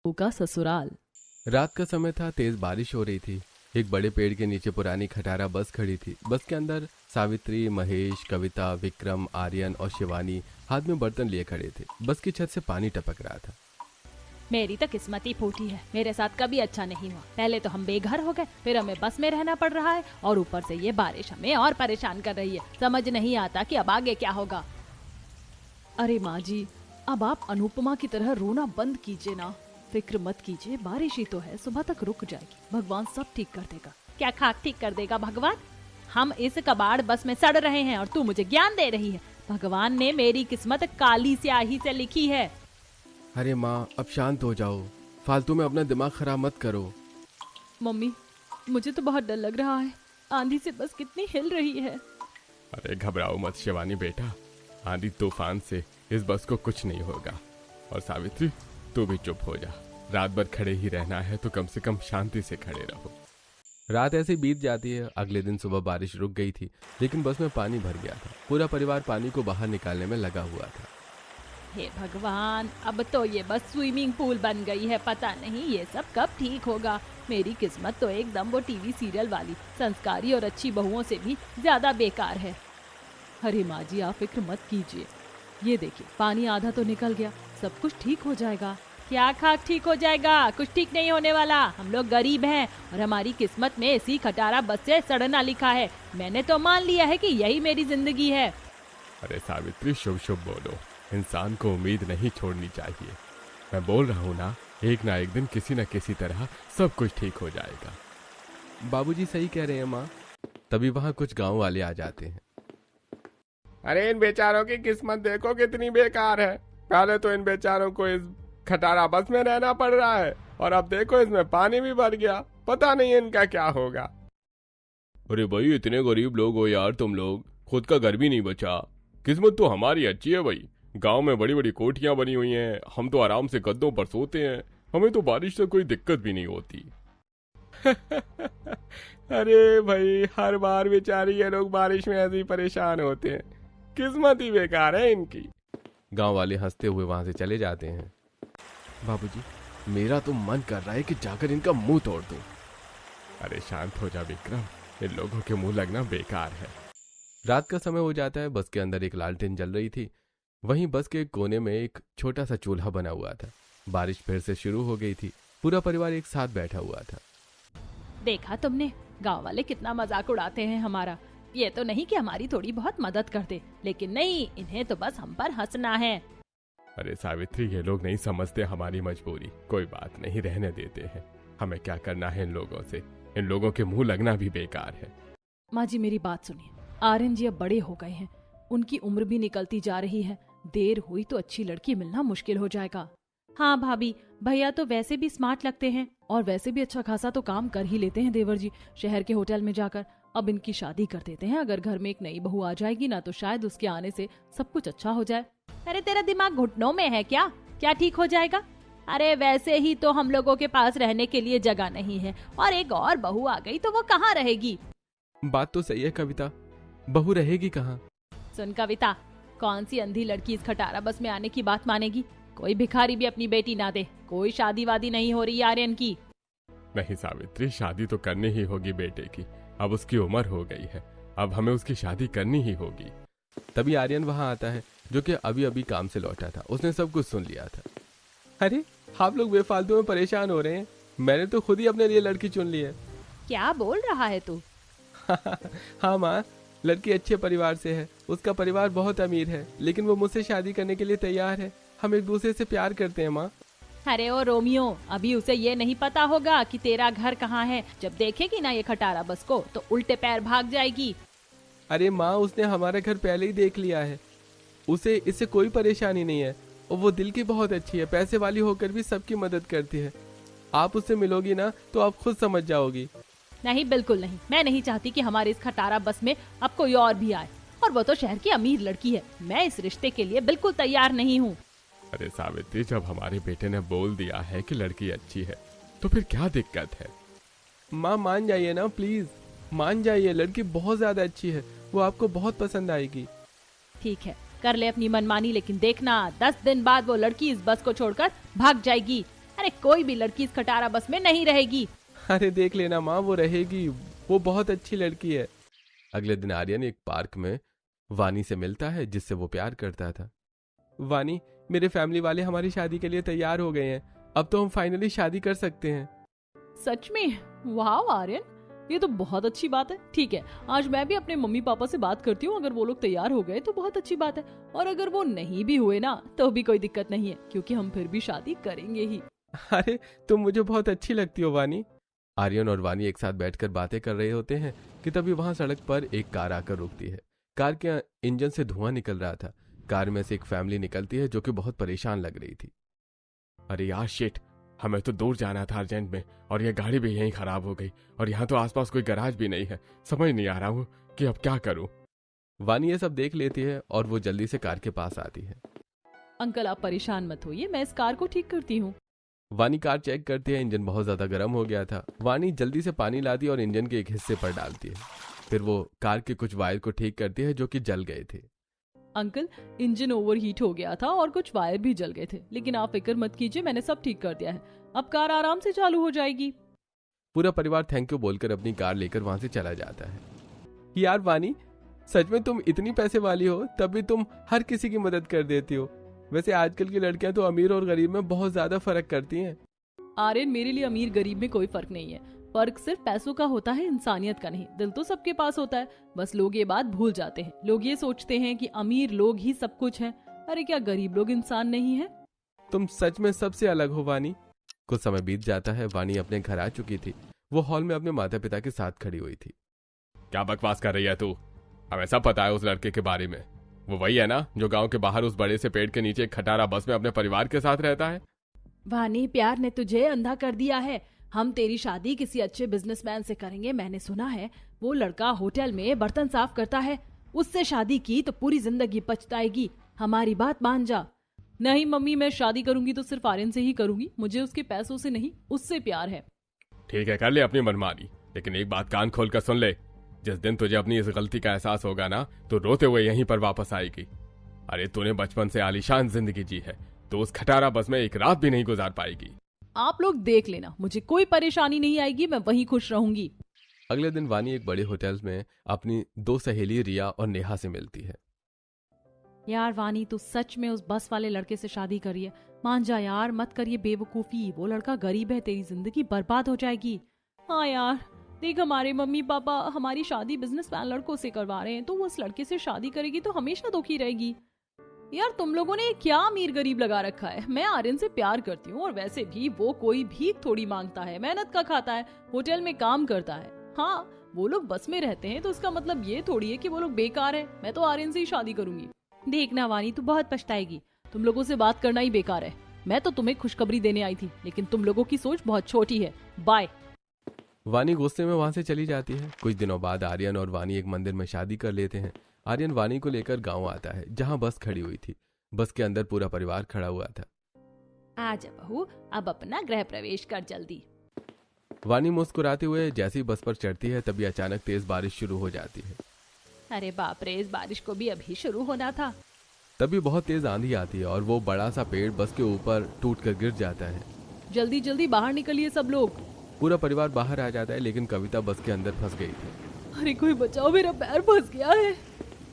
का ससुराल। रात का समय था। तेज बारिश हो रही थी। एक बड़े पेड़ के नीचे पुरानी खटारा बस खड़ी थी। बस के अंदर सावित्री, महेश, कविता, विक्रम, आर्यन और शिवानी हाथ में बर्तन लिए खड़े थे। बस की छत से पानी टपक रहा था। मेरी तो किस्मत ही फूटी है, मेरे साथ कभी अच्छा नहीं हुआ। पहले तो हम बेघर हो गए, फिर हमें बस में रहना पड़ रहा है और ऊपर से ये बारिश हमें और परेशान कर रही है। समझ नहीं आता कि अब आगे क्या होगा। अरे माँ जी, अब आप अनुपमा की तरह रोना बंद कीजिए ना। फिक्र मत कीजिए, बारिश ही तो है, सुबह तक रुक जाएगी। भगवान सब ठीक कर देगा। क्या खाक ठीक कर देगा भगवान? हम इस कबाड़ बस में सड़ रहे हैं और तू मुझे ज्ञान दे रही है। भगवान ने मेरी किस्मत काली स्याही से लिखी है। अरे माँ, अब शांत हो जाओ। फालतू में अपना दिमाग खराब मत करो। मम्मी, मुझे तो बहुत डर लग रहा है। आंधी से बस कितनी हिल रही है। अरे घबराओ मत शिवानी बेटा, आंधी तूफान से इस बस को कुछ नहीं होगा। और सावित्री, तू भी चुप हो जा। रात भर खड़े ही रहना है तो कम से कम शांति से खड़े रहो। रात ऐसे बीत जाती है। अगले दिन सुबह बारिश रुक गई थी, लेकिन बस में पानी भर गया था। पूरा परिवार पानी को बाहर निकालने में लगा हुआ था। हे भगवान, अब तो ये बस स्विमिंग पूल बन गई है। पता नहीं ये सब कब ठीक होगा। मेरी किस्मत तो एकदम वो टीवी सीरियल वाली संस्कारी और अच्छी बहुओं से भी ज्यादा बेकार है। अरे माँ जी, आप फिक्र मत कीजिए। ये देखिए, पानी आधा तो निकल गया, सब कुछ ठीक हो जाएगा। क्या खाक ठीक हो जाएगा? कुछ ठीक नहीं होने वाला। हम लोग गरीब हैं और हमारी किस्मत में इसी खटारा बस से सड़ना लिखा है। मैंने तो मान लिया है कि यही मेरी जिंदगी है। अरे सावित्री, शुभ शुभ बोलो। इंसान को उम्मीद नहीं छोड़नी चाहिए। मैं बोल रहा हूँ ना एक दिन किसी न किसी तरह सब कुछ ठीक हो जाएगा। बाबूजी सही कह रहे हैं माँ। तभी वहाँ कुछ गांव वाले आ जाते हैं। अरे इन बेचारों की किस्मत देखो कितनी बेकार है। पहले तो इन बेचारों को इस खटारा बस में रहना पड़ रहा है और अब देखो इसमें पानी भी भर गया। पता नहीं इनका क्या होगा। अरे भाई, इतने गरीब लोग हो यार तुम लोग, खुद का घर भी नहीं बचा। किस्मत तो हमारी अच्छी है भाई। गांव में बड़ी बड़ी कोठियां बनी हुई हैं, हम तो आराम से गद्दों पर सोते हैं। हमें तो बारिश से कोई दिक्कत भी नहीं होती। अरे भाई, हर बार बेचारी ये लोग बारिश में ऐसे ही परेशान होते हैं। किस्मत ही बेकार है इनकी। गांव वाले हंसते हुए वहां से चले जाते हैं। बाबूजी, मेरा तो मन कर रहा है कि जाकर इनका मुंह तोड़ दूं। अरे शांत हो जा विक्रम, इन लोगों के मुंह लगना बेकार है। रात का समय हो जाता है। बस के अंदर एक लालटेन जल रही थी। वहीं बस के कोने में एक छोटा सा चूल्हा बना हुआ था। बारिश फिर से शुरू हो गई थी। पूरा परिवार एक साथ बैठा हुआ था। देखा तुमने, गांव वाले कितना मजाक उड़ाते हैं हमारा। ये तो नहीं कि हमारी थोड़ी बहुत मदद करते, लेकिन नहीं, इन्हें तो बस हम पर हंसना है। अरे सावित्री, ये लोग नहीं समझते हमारी मजबूरी। कोई बात नहीं, रहने देते हैं। हमें क्या करना है इन लोगों से? इन लोगों के मुंह लगना भी बेकार है। माँ जी, मेरी बात सुनिए। आर्यन जी अब बड़े हो गए हैं, उनकी उम्र भी निकलती जा रही है। देर हुई तो अच्छी लड़की मिलना मुश्किल हो जाएगा। हाँ भाभी, भैया तो वैसे भी स्मार्ट लगते हैं और वैसे भी अच्छा खासा तो काम कर ही लेते हैं देवर जी, शहर के होटल में जाकर। अब इनकी शादी कर देते हैं। अगर घर में एक नई बहू आ जाएगी ना, तो शायद उसके आने से सब कुछ अच्छा हो जाए। अरे तेरा दिमाग घुटनों में है क्या? क्या ठीक हो जाएगा? अरे वैसे ही तो हम लोगों के पास रहने के लिए जगह नहीं है, और एक और बहू आ गई तो वो कहाँ रहेगी? बात तो सही है कविता, बहू रहेगी कहाँ? सुन कविता, कौन सी अंधी लड़की इस खटारा बस में आने की बात मानेगी? कोई भिखारी भी अपनी बेटी ना दे। कोई शादी वादी नहीं हो रही आर्यन की। नहीं सावित्री, शादी तो करनी ही होगी बेटे की। अब उसकी उम्र हो गई है, अब हमें उसकी शादी करनी ही होगी। तभी आर्यन वहां आता है, जो कि अभी अभी काम से लौटा था। उसने सब कुछ सुन लिया था। अरे आप लोग बेफालतू में परेशान हो रहे हैं। मैंने तो खुद ही अपने लिए लड़की चुन ली है। क्या बोल रहा है तू? हाँ माँ, लड़की अच्छे परिवार से है। उसका परिवार बहुत अमीर है, लेकिन वो मुझसे शादी करने के लिए तैयार है। हम एक दूसरे से प्यार करते हैं माँ। अरे ओ रोमियो, अभी उसे ये नहीं पता होगा कि तेरा घर कहाँ है। जब देखेगी ना ये खटारा बस को, तो उल्टे पैर भाग जाएगी। अरे माँ, उसने हमारा घर पहले ही देख लिया है। उसे इससे कोई परेशानी नहीं है और वो दिल की बहुत अच्छी है। पैसे वाली होकर भी सबकी मदद करती है। आप उससे मिलोगी ना तो आप खुद समझ जाओगी। नहीं, बिल्कुल नहीं। मैं नहीं चाहती कि हमारे इस खटारा बस में अब कोई और भी आए, और वो तो शहर की अमीर लड़की है। मैं इस रिश्ते के लिए बिल्कुल तैयार नहीं हूँ। अरे सावित्री, जब हमारे बेटे ने बोल दिया है कि लड़की अच्छी है, तो फिर क्या दिक्कत है? माँ मान जाइए ना प्लीज, मान जाइए। लड़की बहुत ज्यादा अच्छी है, वो आपको बहुत पसंद आएगी। ठीक है, कर ले अपनी मनमानी, लेकिन देखना 10 दिन बाद वो लड़की इस बस को छोड़कर भाग जाएगी। अरे कोई भी लड़की इस खटारा बस में नहीं रहेगी। अरे देख लेना माँ, वो रहेगी, वो बहुत अच्छी लड़की है। अगले दिन आर्यन एक पार्क में वानी से मिलता है जिससे वो प्यार करता था। वानी, मेरे फैमिली वाले हमारी शादी के लिए तैयार हो गए हैं, अब तो हम फाइनली शादी कर सकते हैं। सच में? वाह आर्यन, ये तो बहुत अच्छी बात है। ठीक है, आज मैं भी अपने मम्मी पापा से बात करती हूँ, अगर वो लोग तैयार हो गए तो बहुत अच्छी बात है, और अगर वो नहीं भी हुए ना तो भी कोई दिक्कत नहीं है, क्योंकि हम फिर भी शादी करेंगे ही। अरे तुम मुझे बहुत अच्छी लगती हो वानी। आर्यन और वानी एक साथ बैठकर बातें कर रहे होते हैं कि तभी वहां सड़क पर एक कार आकर रुकती है। कार के इंजन से धुआं निकल रहा था। कार में से एक फैमिली निकलती है जो कि बहुत परेशान लग रही थी। अरे यार शिट, हमें तो दूर जाना था अर्जेंट में, और ये गाड़ी भी यहीं खराब हो गई, और यहाँ तो आसपास कोई गैराज भी नहीं है। समझ नहीं आ रहा हूँ कि अब क्या करूँ। वानी ये सब देख लेती है और वो जल्दी से कार के पास आती है। अंकल आप परेशान मत होइए, मैं इस कार को ठीक करती हूँ। वानी कार चेक करती है, इंजन बहुत ज्यादा गर्म हो गया था। वानी जल्दी से पानी लाती है और इंजन के एक हिस्से पर डालती है। फिर वो कार के कुछ वायर को ठीक करती है जो कि जल गए थे। अंकल, इंजन ओवरहीट हो गया था और कुछ वायर भी जल गए थे, लेकिन आप फिक्र मत कीजिए, मैंने सब ठीक कर दिया है। अब कार आराम से चालू हो जाएगी। पूरा परिवार थैंक यू बोलकर अपनी कार लेकर वहां से चला जाता है। यार वानी, सच में तुम इतनी पैसे वाली हो, तब भी तुम हर किसी की मदद कर देती हो। वैसे आजकल की लड़कियां तो अमीर और गरीब में बहुत ज्यादा फर्क करती हैं। आर्यन, मेरे लिए अमीर गरीब में कोई फर्क नहीं है, फर्क सिर्फ पैसों का होता है, इंसानियत का नहीं। दिल तो सबके पास होता है, बस लोग ये बात भूल जाते हैं। लोग ये सोचते हैं कि अमीर लोग ही सब कुछ है। अरे क्या गरीब लोग इंसान नहीं है? तुम सच में सबसे अलग हो वानी। कुछ समय बीत जाता है। वानी अपने घर आ चुकी थी। वो हॉल में अपने माता पिता के साथ खड़ी हुई थी। क्या बकवास कर रही है तू? हमें सब पता है उस लड़के के बारे में। वो वही है ना जो गांव के बाहर उस बड़े से पेड़ के नीचे एक खटारा बस में अपने परिवार के साथ रहता है। वानी, प्यार ने तुझे अंधा कर दिया है। हम तेरी शादी किसी अच्छे बिजनेसमैन से करेंगे। मैंने सुना है वो लड़का होटल में बर्तन साफ करता है। उससे शादी की तो पूरी जिंदगी पछताएगी। हमारी बात मान जा। नहीं मम्मी, मैं शादी करूंगी तो सिर्फ आर्यन से ही करूंगी। मुझे उसके पैसों से नहीं, उससे प्यार है। ठीक है, कर ले अपनी मनमानी, लेकिन एक बात कान खोल कर सुन ले। जिस दिन तुझे अपनी इस गलती का एहसास होगा ना, तो रोते हुए यहीं पर वापस आएगी। अरे तूने बचपन से आलीशान जिंदगी जी है, तो उस खटारा बस में एक रात भी नहीं गुजार पाएगी। आप लोग देख लेना, मुझे कोई परेशानी नहीं आएगी, मैं वहीं खुश रहूंगी। अगले दिन वानी एक बड़े होटल में अपनी दो सहेली रिया और नेहा से मिलती है। यार वानी, तू सच में उस बस वाले लड़के से शादी करिए। मान जा यार, मत करिए बेवकूफी। वो लड़का गरीब है, तेरी जिंदगी बर्बाद हो जाएगी। हाँ यार, देख हमारे मम्मी पापा हमारी शादी बिजनेसमैन लड़कों से करवा रहे हैं, तो वो उस लड़के से शादी करेगी तो हमेशा दुखी रहेगी। यार तुम लोगों ने क्या अमीर गरीब लगा रखा है। मैं आर्यन से प्यार करती हूँ, और वैसे भी वो कोई भीख थोड़ी मांगता है, मेहनत का खाता है, होटल में काम करता है। हाँ, वो लोग बस में रहते हैं तो उसका मतलब ये थोड़ी है कि वो लोग बेकार है। मैं तो आर्यन से ही शादी करूंगी। देखना वानी, तू बहुत पछताएगी। तुम लोगों से बात करना ही बेकार है। मैं तो तुम्हें खुशखबरी देने आई थी, लेकिन तुम लोगों की सोच बहुत छोटी है। बाय। वानी गुस्से में वहां से चली जाती है। कुछ दिनों बाद आर्यन और वानी एक मंदिर में शादी कर लेते हैं। आर्यन वानी को लेकर गांव आता है जहां बस खड़ी हुई थी। बस के अंदर पूरा परिवार खड़ा हुआ था। आजा बहू, अब अपना गृह प्रवेश कर जल्दी। वानी मुस्कुराते हुए जैसे ही बस पर चढ़ती है, तभी अचानक तेज बारिश शुरू हो जाती है। अरे बाप रे, इस बारिश को भी अभी शुरू होना था। तभी बहुत तेज आंधी आती है और वो बड़ा सा पेड़ बस के ऊपर टूटकर गिर जाता है। जल्दी जल्दी बाहर निकलिए सब लोग। पूरा परिवार बाहर आ जाता है, लेकिन कविता बस के अंदर फंस गई थी। अरे कोई बचाओ, मेरा पैर फंस गया है।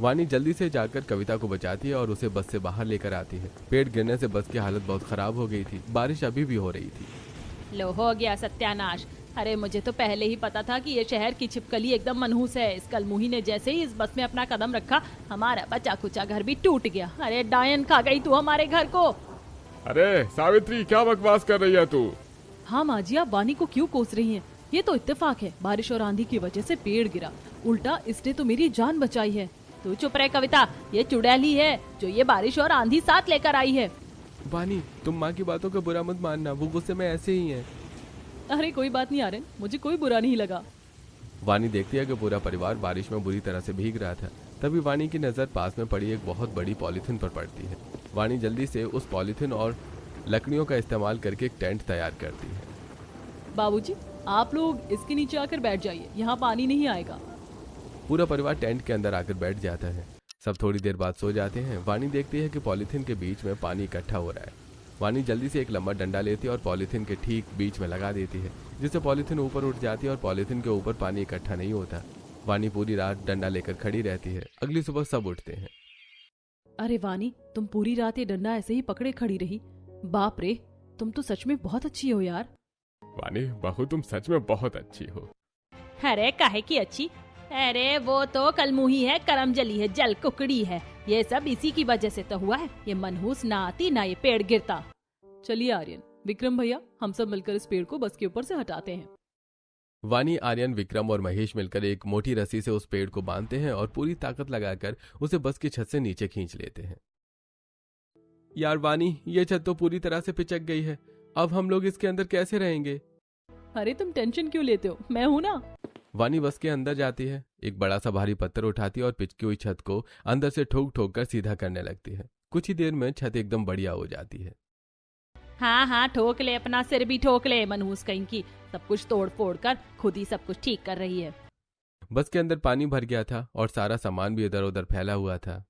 वानी जल्दी से जाकर कविता को बचाती है और उसे बस से बाहर लेकर आती है। पेड़ गिरने से बस की हालत बहुत खराब हो गई थी। बारिश अभी भी हो रही थी। लो हो गया सत्यानाश। अरे मुझे तो पहले ही पता था कि ये शहर की छिपकली एकदम मनहूस है। इस कलमुही ने जैसे ही इस बस में अपना कदम रखा, हमारा बचा खुचा घर भी टूट गया। अरे डायन, खा गई तू हमारे घर को। अरे सावित्री, क्या बकवास कर रही है तू? हाँ माँ जी, आप वानी को क्यों कोस रही हैं? ये तो इत्तेफाक है, बारिश और आंधी की वजह से पेड़ गिरा, उल्टा इसने तो मेरी जान बचाई है। तू चुप रहे कविता, ये चुड़ैल ही है जो ये बारिश और आंधी साथ लेकर आई है। वानी, तुम माँ की बातों का बुरा मत मानना, वो गुस्से में ऐसे ही है। अरे कोई बात नहीं आर्यन, मुझे कोई बुरा नहीं लगा। वानी देखती है कि पूरा परिवार बारिश में बुरी तरह से भीग रहा था। तभी वानी की नजर पास में पड़ी एक बहुत बड़ी पॉलीथिन पर पड़ती है। वानी जल्दी से उस पॉलीथिन और लकड़ियों का इस्तेमाल करके एक टेंट तैयार करती है। बाबूजी, आप लोग इसके नीचे आकर बैठ जाइए, यहाँ पानी नहीं आएगा। पूरा परिवार टेंट के अंदर आकर बैठ जाता है। सब थोड़ी देर बाद सो जाते हैं। वानी देखती है कि पॉलीथिन के बीच में पानी इकट्ठा हो रहा है। वानी जल्दी से एक लंबा डंडा लेती है और पॉलीथिन के ठीक बीच में लगा देती है, जिससे पॉलीथिन ऊपर उठ जाती है और पॉलीथिन के ऊपर पानी इकट्ठा नहीं होता। वानी पूरी रात डंडा लेकर खड़ी रहती है। अगली सुबह सब उठते हैं। अरे वानी, तुम पूरी रात ये डंडा ऐसे ही पकड़े खड़ी रही? बाप रे, तुम तो सच में बहुत अच्छी हो यार। वानी बहू, तुम सच में बहुत अच्छी हो। अरे काहे की अच्छी? अरे वो तो कलमुही है, करमजली है, जल कुकड़ी है। ये सब इसी की वजह से तो हुआ है। ये मनहूस ना आती ना ये पेड़ गिरता। चलिए आर्यन, विक्रम भैया, हम सब मिलकर इस पेड़ को बस के ऊपर से हटाते हैं। वानी, आर्यन, विक्रम और महेश मिलकर एक मोटी रस्सी से उस पेड़ को बांधते हैं और पूरी ताकत लगाकर उसे बस की छत से नीचे खींच लेते हैं। यार वानी, ये छत तो पूरी तरह से पिचक गई है। अब हम लोग इसके अंदर कैसे रहेंगे? अरे तुम टेंशन क्यों लेते हो, मैं हूं ना। वानी बस के अंदर जाती है, एक बड़ा सा भारी पत्थर उठाती है और पिचकी हुई छत को अंदर से ठोक ठोक कर सीधा करने लगती है। कुछ ही देर में छत एकदम बढ़िया हो जाती है। हाँ हाँ, ठोक ले, अपना सिर भी ठोक ले, मनहूस कहीं की। सब कुछ तोड़ फोड़ कर खुद ही सब कुछ ठीक कर रही है। बस के अंदर पानी भर गया था और सारा सामान भी इधर उधर फैला हुआ था।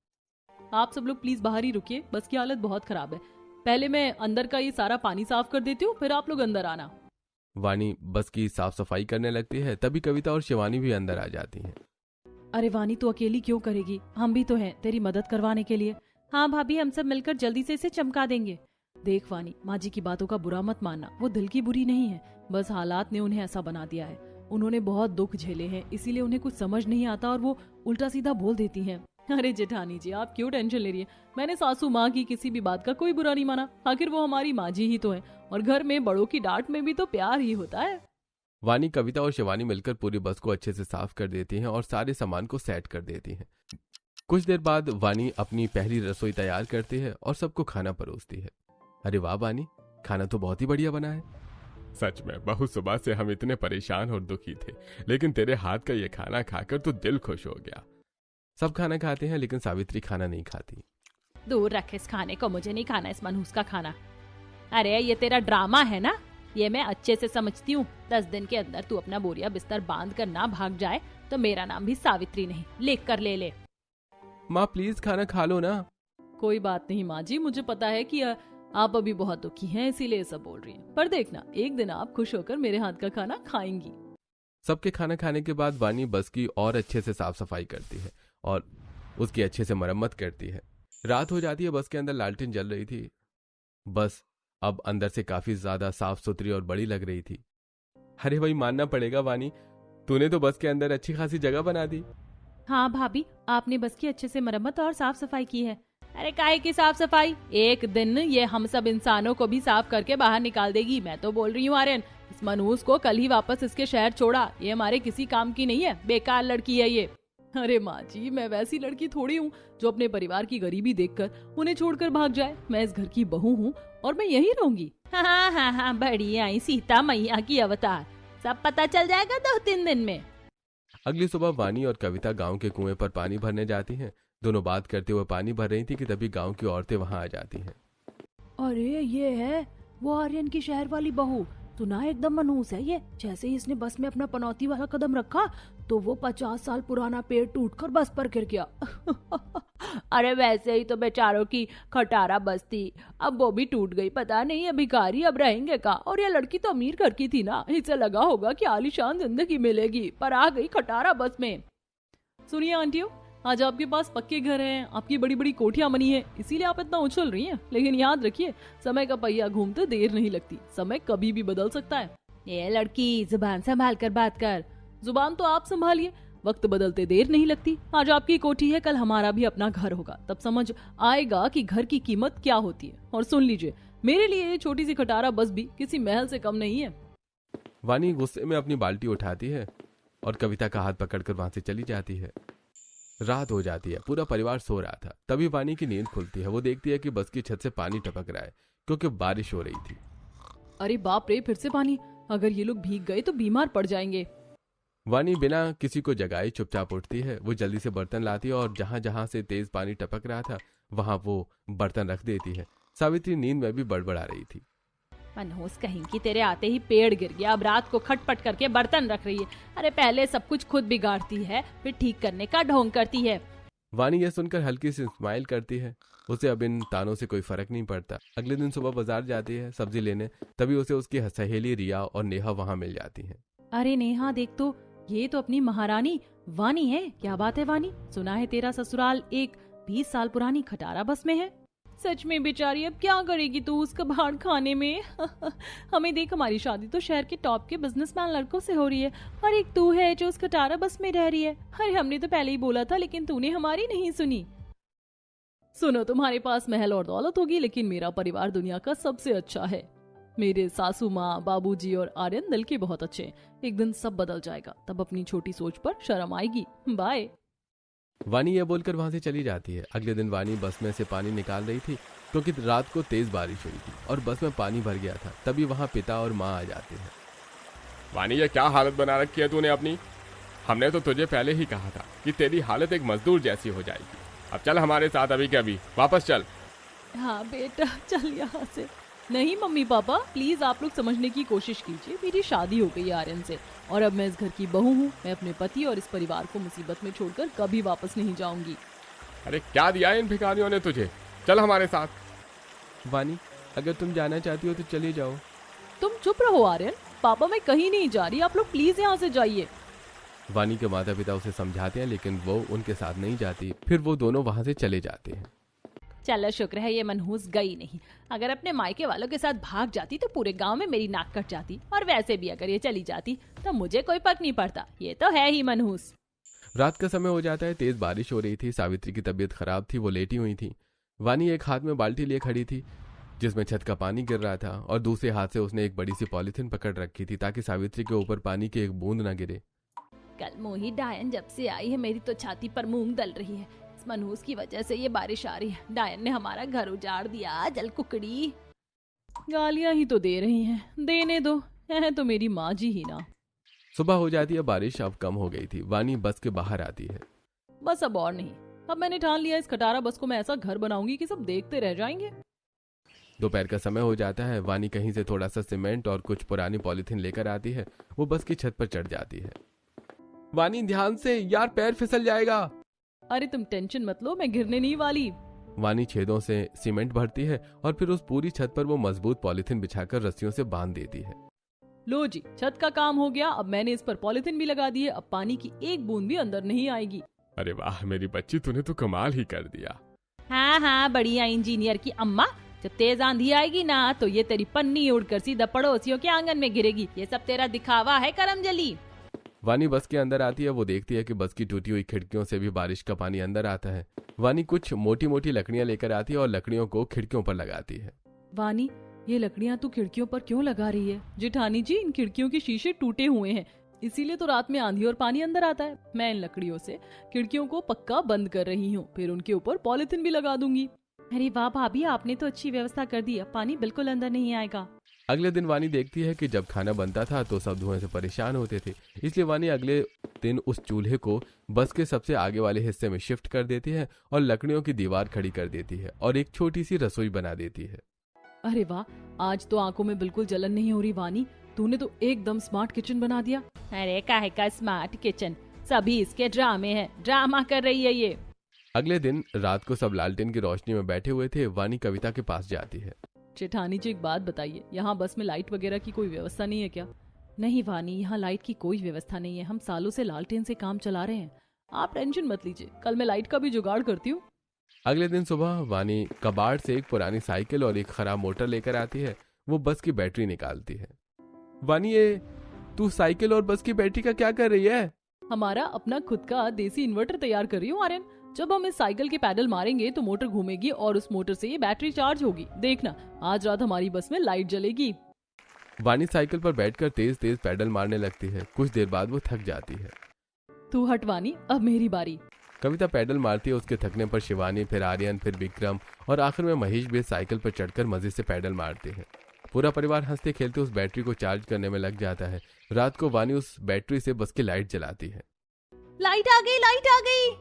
आप सब लोग प्लीज बाहर ही रुकिए, बस की हालत बहुत खराब है। पहले मैं अंदर का ये सारा पानी साफ कर देती हूँ, फिर आप लोग अंदर आना। वानी बस की साफ सफाई करने लगती है, तभी कविता और शिवानी भी अंदर आ जाती हैं। अरे वानी, तू अकेली क्यों करेगी? हम भी तो हैं तेरी मदद करवाने के लिए। हाँ भाभी, हम सब मिलकर जल्दी से इसे चमका देंगे। देख वानी, माँ जी की बातों का बुरा मत मानना, वो दिल की बुरी नहीं है, बस हालात ने उन्हें ऐसा बना दिया है। उन्होंने बहुत दुख झेले हैं, इसीलिए उन्हें कुछ समझ नहीं आता और वो उल्टा सीधा बोल देती हैं। अरे जेठानी जी, आप क्यों टेंशन ले रही है? मैंने सासू माँ की किसी भी बात का कोई बुरा नहीं माना। आखिर वो हमारी माँ जी ही तो है, और घर में बड़ों की डांट में भी तो प्यार ही होता है। वानी, कविता और शिवानी मिलकर पूरी बस को अच्छे से साफ कर देती हैं और सारे सामान को सेट कर देती हैं। कुछ देर बाद वानी अपनी पहली रसोई तैयार करती है और सबको खाना परोसती है। अरे वाह वानी, खाना तो बहुत ही बढ़िया बना है। सच में बहू, सुबह से हम इतने परेशान और दुखी थे, लेकिन तेरे हाथ का ये खाना खाकर तो दिल खुश हो गया। सब खाना खाते हैं, लेकिन सावित्री खाना नहीं खाती। दूर रख इस खाने को, मुझे नहीं खाना इस मनहूस का खाना। अरे ये तेरा ड्रामा है ना, ये मैं अच्छे से समझती हूँ। 10 दिन के अंदर तू अपना बोरिया बिस्तर बांध कर ना भाग जाए तो मेरा नाम भी सावित्री नहीं, लिख कर ले ले। माँ प्लीज खाना खा लो ना। कोई बात नहीं माँ जी, मुझे पता है कि आप अभी बहुत दुखी हैं, इसीलिए सब बोल रही हैं। पर देखना, एक दिन आप खुश होकर मेरे हाथ का खाना खाएंगी। सबके खाना खाने के बाद वानी बस की और अच्छे से साफ सफाई करती है और उसकी अच्छे से मरम्मत करती है। रात हो जाती है, बस के अंदर लालटेन जल रही थी। बस अब अंदर से काफी ज्यादा साफ सुथरी और बड़ी लग रही थी। अरे भाई, मानना पड़ेगा वानी, तूने तो बस के अंदर अच्छी खासी जगह बना दी। हाँ भाभी, आपने बस की अच्छे से मरम्मत और साफ सफाई की है। अरे काहे की साफ सफाई, एक दिन ये हम सब इंसानों को भी साफ करके बाहर निकाल देगी। मैं तो बोल रही हूँ आर्यन, इस मनहूस को कल ही वापस इसके शहर छोड़ा। ये हमारे किसी काम की नहीं है, बेकार लड़की है ये। अरे माँ जी, मैं वैसी लड़की थोड़ी हूँ जो अपने परिवार की गरीबी देखकर उन्हें छोड़कर भाग जाए। मैं इस घर की बहू हूँ और मैं यही रहूंगी। हाँ हाँ हाँ, बड़ी आई सीता मैया की अवतार, सब पता चल जाएगा 2-3 दिन में। अगली सुबह वानी और कविता गांव के कुएं पर पानी भरने जाती हैं। दोनों बात करते हुए पानी भर रही थी कि तभी गांव की औरतें वहां आ जाती हैं। अरे ये है वो आर्यन की शहर वाली बहू, सुना एकदम मनहूस है ये। जैसे ही इसने बस में अपना पनौती वाला कदम रखा तो वो 50 साल पुराना पेड़ टूटकर बस पर गिर गया। अरे वैसे ही तो बेचारों की खटारा बस थी, अब वो भी टूट गई। पता नहीं ये भिखारी अब रहेंगे का। और ये लड़की तो अमीर घर की थी ना, इसे लगा होगा कि आलीशान जिंदगी मिलेगी, पर आ गई खटारा बस में। सुनिए आंटियों, आज आपके पास पक्के घर हैं, आपकी बड़ी बड़ी कोठियां बनी है, इसीलिए आप इतना उछल रही हैं। लेकिन याद रखिए, समय का पहिया घूमते देर नहीं लगती, समय कभी भी बदल सकता है। ये लड़की, जुबान संभाल कर बात कर। जुबान तो आप संभालिए, वक्त बदलते देर नहीं लगती। आज आपकी कोठी है, कल हमारा भी अपना घर होगा, तब समझ आएगा कि घर की कीमत क्या होती है। और सुन लीजिए, मेरे लिए ये छोटी सी खटारा बस भी किसी महल से कम नहीं है। वानी गुस्से में अपनी बाल्टी उठाती है और कविता का हाथ पकड़कर वहां से चली जाती है। रात हो जाती है, पूरा परिवार सो रहा था। तभी वानी की नींद खुलती है। वो देखती है कि बस की छत से पानी टपक रहा है क्योंकि बारिश हो रही थी। अरे बाप रे, फिर से पानी! अगर ये लोग भीग गए तो बीमार पड़ जाएंगे। वानी बिना किसी को जगाए चुपचाप उठती है। वो जल्दी से बर्तन लाती है और जहां जहां से तेज पानी टपक रहा था वहां वो बर्तन रख देती है। सावित्री नींद में भी बड़बड़ा रही थी। मनहूस कहीं की, तेरे आते ही पेड़ गिर गया, अब रात को खटपट करके बर्तन रख रही है। अरे पहले सब कुछ खुद बिगाड़ती है, फिर ठीक करने का ढोंग करती है। वानी यह सुनकर हल्की सी स्माइल करती है। उसे अब इन तानों से कोई फर्क नहीं पड़ता। अगले दिन सुबह बाजार जाती है सब्जी लेने, तभी उसे उसकी सहेली रिया और नेहा वहाँ मिल जाती हैं। अरे नेहा देख तो, ये तो अपनी महारानी वानी है। क्या बात है वानी, सुना है तेरा ससुराल एक 20 साल पुरानी खटारा बस में है। सच में बेचारी, अब क्या करेगी तू उस कबाड़ खाने में। हमें देख, हमारी शादी तो शहर के टॉप के बिजनेसमैन लड़कों से हो रही है और एक तू है जो उस खटारा बस में रह रही है। अरे हमने तो पहले ही बोला था, लेकिन तूने हमारी नहीं सुनी। सुनो, तुम्हारे पास महल और दौलत होगी, लेकिन मेरा परिवार दुनिया का सबसे अच्छा है। मेरे सासू माँ, बाबूजी और आर्यन दिल के बहुत अच्छे हैं। एक दिन सब बदल जाएगा, तब अपनी छोटी सोच पर शर्म आएगी। बाय। वानी यह बोलकर वहां से चली जाती है। अगले दिन वानी बस में से पानी निकाल रही थी क्योंकि रात को तेज बारिश हुई थी और बस में पानी भर गया था। तभी वहां पिता और माँ आ जाते हैं। वानी, ये क्या हालत बना रखी है तूने अपनी। हमने तो तुझे पहले ही कहा था कि तेरी हालत एक मजदूर जैसी हो जाएगी। अब चल हमारे साथ, अभी के अभी वापस चल। हाँ बेटा, चल यहाँ से। नहीं मम्मी पापा, प्लीज आप लोग समझने की कोशिश कीजिए। मेरी शादी हो गई है आर्यन से और अब मैं इस घर की बहू हूँ। मैं अपने पति और इस परिवार को मुसीबत में छोड़कर कभी वापस नहीं जाऊंगी। अरे क्या दिया है इन भिखारियों ने तुझे, चल हमारे साथ। वानी, अगर तुम जाना चाहती हो तो चले जाओ। तुम चुप रहो आर्यन। पापा, मैं कहीं नहीं जा रही, आप लोग प्लीज यहाँ से जाइए। वानी के माता पिता उसे समझाते हैं लेकिन वो उनके साथ नहीं जाती। फिर वो दोनों वहां से चले जाते हैं। चलो शुक्र है ये मनहूस गई नहीं। अगर अपने मायके वालों के साथ भाग जाती तो पूरे गांव में मेरी नाक कट जाती, और वैसे भी अगर ये चली जाती तो मुझे कोई फर्क नहीं पड़ता। ये तो है ही मनहूस। रात का समय हो जाता है। तेज बारिश हो रही थी। सावित्री की तबीयत खराब थी, वो लेटी हुई थी। वानी एक हाथ में बाल्टी लिए खड़ी थी जिसमें छत का पानी गिर रहा था और दूसरे हाथ से उसने एक बड़ी सी पॉलिथीन पकड़ रखी थी ताकि सावित्री के ऊपर पानी की एक बूंद न गिरे। कल मोही डायन जब से आई है मेरी तो छाती पर मूंग दल रही है। इस मनहूस की वजह से ये बारिश आ रही है। डायन ने हमारा घर उजाड़ दिया। जल कुकड़ी। गालियां ही तो दे रही हैं, देने दो, है तो मेरी माँ जी ही ना। सुबह हो जाती है। बारिश अब कम हो गई थी। वानी बस के बाहर आती है। बस अब और नहीं। अब मैंने ठान लिया, इस खटारा बस को मैं ऐसा घर बनाऊंगी कि सब देखते रह जाएंगे। दोपहर का समय हो जाता है। वानी कहीं से थोड़ा सा सीमेंट और कुछ पुरानी पॉलिथीन लेकर आती है। वो बस की छत पर चढ़ जाती है। वानी, ध्यान से यार, पैर फिसल जाएगा। अरे तुम टेंशन मत लो, मैं गिरने नहीं वाली। वानी छेदों से सीमेंट भरती है और फिर उस पूरी छत पर वो मजबूत पॉलिथीन बिछाकर रस्सियों से बांध देती है। लो जी, छत का काम हो गया। अब मैंने इस पर पॉलिथीन भी लगा दी है। अब पानी की एक बूंद भी अंदर नहीं आएगी। अरे वाह मेरी बच्ची, तूने तो कमाल ही कर दिया। हाँ हाँ, बढ़िया इंजीनियर की अम्मा। जब तेज आंधी आएगी ना तो ये तेरी पन्नी उड़कर सीधा पड़ोसियों के आंगन में गिरेगी। ये सब तेरा दिखावा है करमजली। वानी बस के अंदर आती है। वो देखती है कि बस की टूटी हुई खिड़कियों से भी बारिश का पानी अंदर आता है। वानी कुछ मोटी मोटी लकड़ियां लेकर आती है और लकड़ियों को खिड़कियों पर लगाती है। वानी, ये लकड़ियां तू खिड़कियों पर क्यों लगा रही है? जेठानी जी, इन खिड़कियों के शीशे टूटे हुए हैं, इसीलिए तो रात में आंधी और पानी अंदर आता है। मैं इन लकड़ियों से खिड़कियों को पक्का बंद कर रही हूँ, फिर उनके ऊपर पॉलिथीन भी लगा दूंगी। अरे वाह भाभी, आपने तो अच्छी व्यवस्था कर दी। अब पानी बिल्कुल अंदर नहीं आएगा। अगले दिन वानी देखती है कि जब खाना बनता था तो सब धुएं से परेशान होते थे, इसलिए वानी अगले दिन उस चूल्हे को बस के सबसे आगे वाले हिस्से में शिफ्ट कर देती है और लकड़ियों की दीवार खड़ी कर देती है और एक छोटी सी रसोई बना देती है। अरे वाह, आज तो आंखों में बिल्कुल जलन नहीं हो रही वानी। तूने तो एकदम स्मार्ट किचन बना दिया। अरे काहे का स्मार्ट किचन, सभी इसके ड्रामे हैं। ड्रामा कर रही है ये। अगले दिन रात को सब लालटेन की रोशनी में बैठे हुए थे। वानी कविता के पास जाती है। जेठानी जी, एक बात बताइए, यहाँ बस में लाइट वगैरह की कोई व्यवस्था नहीं है क्या? नहीं वानी, यहाँ लाइट की कोई व्यवस्था नहीं है। हम सालों से लालटेन से काम चला रहे हैं। आप टेंशन मत लीजिए, कल मैं लाइट का भी जुगाड़ करती हूँ। अगले दिन सुबह वानी कबाड़ से एक पुरानी साइकिल और एक खराब मोटर लेकर आती है। वो बस की बैटरी निकालती है। वानी, ये तू साइकिल और बस की बैटरी का क्या कर रही है? हमारा अपना खुद का देसी इन्वर्टर तैयार कर रही हूँ आर्यन। जब हम इस साइकिल के पैडल मारेंगे तो मोटर घूमेगी और उस मोटर से ये बैटरी चार्ज होगी। देखना, आज रात हमारी बस में लाइट जलेगी। वानी साइकिल पर बैठकर तेज तेज पैडल मारने लगती है। कुछ देर बाद वो थक जाती है। तू हट वानी, अब मेरी बारी। कविता पैडल मारती है। उसके थकने पर शिवानी, फिर आर्यन, फिर विक्रम और आखिर में महेश भी साइकिल पर चढ़कर मजे से पैडल मारते हैं। पूरा परिवार हंसते खेलते उस बैटरी को चार्ज करने में लग जाता है। रात को वानी उस बैटरी से बस की लाइट जलाती है। लाइट आ गई, लाइट आ गई।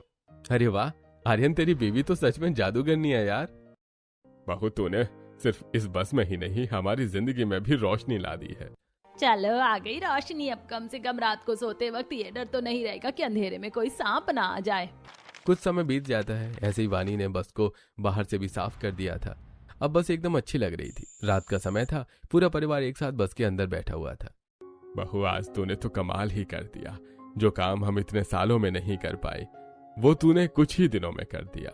अरे वाह आर्यन, तेरी बीवी तो सच में जादूगरनी है यार। बहू, तूने सिर्फ इस बस में ही नहीं हमारी जिंदगी में भी रोशनी ला दी है। चलो आ गई रोशनी। अब कम से कम रात को सोते वक्त ये डर तो नहीं रहेगा कि अंधेरे में कोई सांप ना आ जाए। कुछ समय बीत जाता है। ऐसे ही वानी ने बस को बाहर से भी साफ कर दिया था। अब बस एकदम अच्छी लग रही थी। रात का समय था, पूरा परिवार एक साथ बस के अंदर बैठा हुआ था। बहू, आज तूने तो कमाल ही कर दिया। जो काम हम इतने सालों में नहीं कर पाए वो तूने कुछ ही दिनों में कर दिया।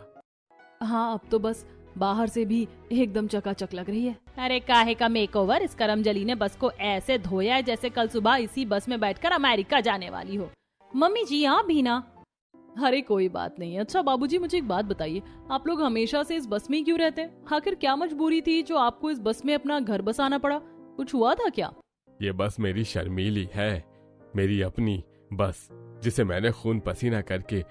हाँ, अब तो बस बाहर से भी एकदम चकाचक लग रही है। अरे काहे का मेकओवर, इस करमजली ने बस को ऐसे धोया है जैसे कल सुबह इसी बस में बैठकर अमेरिका जाने वाली हो। मम्मी जी आप भी ना। अरे कोई बात नहीं। अच्छा बाबूजी, मुझे एक बात बताइए, आप लोग हमेशा से इस बस में ही क्यों रहते हैं? आखिर क्या मजबूरी थी जो आपको इस बस में अपना घर बसाना पड़ा? कुछ हुआ था क्या? ये बस मेरी शर्मीली है, मेरी अपनी बस, जिसे मैंने खून पसीना करके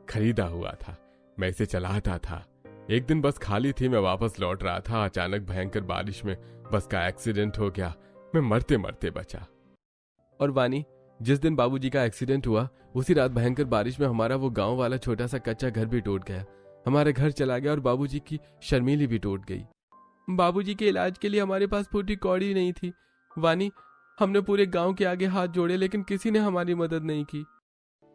खरीदा हुआ था। मैं इसे चलाता था। एक दिन बस खाली थी, मैं वापस लौट रहा था। अचानक भयंकर बारिश में बस का एक्सीडेंट हो गया। मैं मरते मरते बचा। और वानी, जिस दिन बाबूजी का एक्सीडेंट हुआ उसी रात भयंकर बारिश में हमारा वो गांव वाला छोटा सा कच्चा घर भी टूट गया। हमारा घर चला गया और बाबूजी की शर्मीली भी टूट गई। बाबूजी के इलाज के लिए हमारे पास फूटी कौड़ी नहीं थी। वानी, हमने पूरे गांव के आगे हाथ जोड़े लेकिन किसी ने हमारी मदद नहीं की।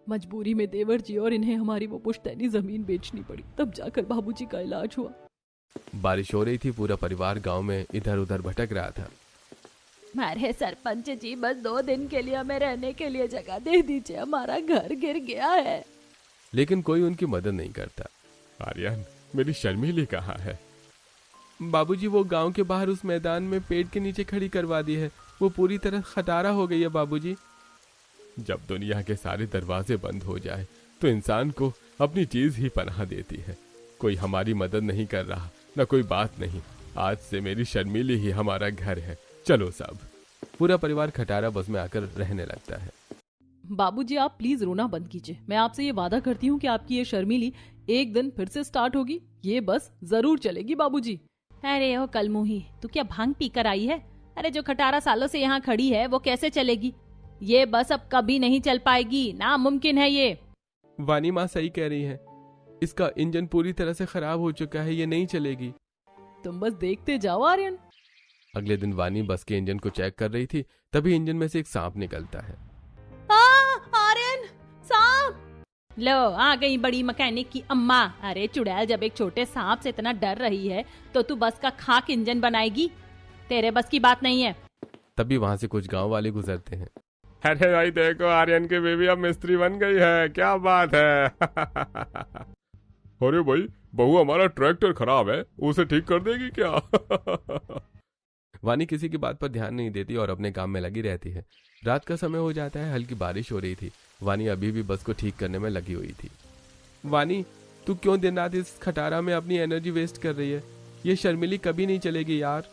मजबूरी में देवर जी और इन्हें हमारी वो पुश्तैनी जमीन बेचनी पड़ी, तब जाकर बाबूजी का इलाज हुआ। बारिश हो रही थी, पूरा परिवार गांव में इधर उधर भटक रहा था। अरे सरपंच जी, बस 2 दिन के लिए हमें रहने के लिए जगह दे दीजिए, हमारा घर गिर गया है। लेकिन कोई उनकी मदद नहीं करता। आर्यन, मेरी शर्मीली कहाँ है? बाबूजी, वो गांव के बाहर उस मैदान में पेड़ के नीचे खड़ी करवा दी है। वो पूरी तरह खटारा हो गई है बाबूजी। जब दुनिया के सारे दरवाजे बंद हो जाए तो इंसान को अपनी चीज ही पनाह देती है। कोई हमारी मदद नहीं कर रहा, न कोई बात नहीं। आज से मेरी शर्मीली ही हमारा घर है। चलो सब। पूरा परिवार खटारा बस में आकर रहने लगता है। बाबूजी, आप प्लीज रोना बंद कीजिए। मैं आपसे ये वादा करती हूँ कि आपकी ये शर्मीली एक दिन फिर से स्टार्ट होगी। ये बस जरूर चलेगी बाबूजी। अरे ओ कलमुही, तू क्या भांग पी कर आई है? अरे जो खटारा सालों से यहाँ खड़ी है वो कैसे चलेगी? ये बस अब कभी नहीं चल पाएगी, नामुमकिन है ये। वानी माँ सही कह रही है, इसका इंजन पूरी तरह से खराब हो चुका है, ये नहीं चलेगी। तुम बस देखते जाओ आर्यन। अगले दिन वानी बस के इंजन को चेक कर रही थी, तभी इंजन में से एक सांप निकलता है। आर्यन, सांप! लो, आ गई बड़ी मैकेनिक की अम्मा। अरे चुड़ैल, जब एक छोटे सांप से इतना डर रही है तो तू बस का खाक इंजन बनाएगी? तेरे बस की बात नहीं है। तभी वहां से कुछ गांव वाले गुजरते हैं। अरे भाई देखो, आर्यन की बेबी अब मिस्त्री बन गई है, क्या बात है। अरे भाई, बहू हमारा ट्रैक्टर खराब है, उसे ठीक कर देगी क्या? वानी किसी की बात पर ध्यान नहीं देती और अपने काम में लगी रहती है। रात का समय हो जाता है, हल्की बारिश हो रही थी। वानी अभी भी बस को ठीक करने में लगी हुई थी। वानी, तू क्यों दिन रात इस खटारा में अपनी एनर्जी वेस्ट कर रही है? ये शर्मिली कभी नहीं चलेगी यार।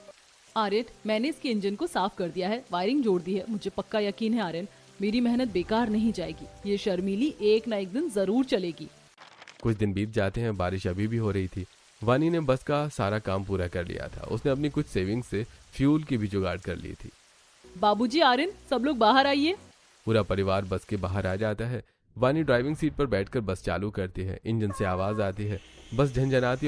आर्यन, मैंने इसके इंजन को साफ कर दिया है, वायरिंग जोड़ दी है। मुझे पक्का यकीन है आर्यन, मेरी मेहनत बेकार नहीं जाएगी। ये शर्मीली एक ना एक दिन जरूर चलेगी। कुछ दिन बीत जाते हैं, बारिश अभी भी हो रही थी। वानी ने बस का सारा काम पूरा कर लिया था। उसने अपनी कुछ सेविंग से फ्यूल की भी जुगाड़ कर ली थी। बाबूजी, आर्यन, सब लोग बाहर आइए। पूरा परिवार बस के बाहर आ जाता है। वानी ड्राइविंग सीट पर बैठकर बस चालू करती है। इंजन से आवाज आती है, बस झनझनाती है और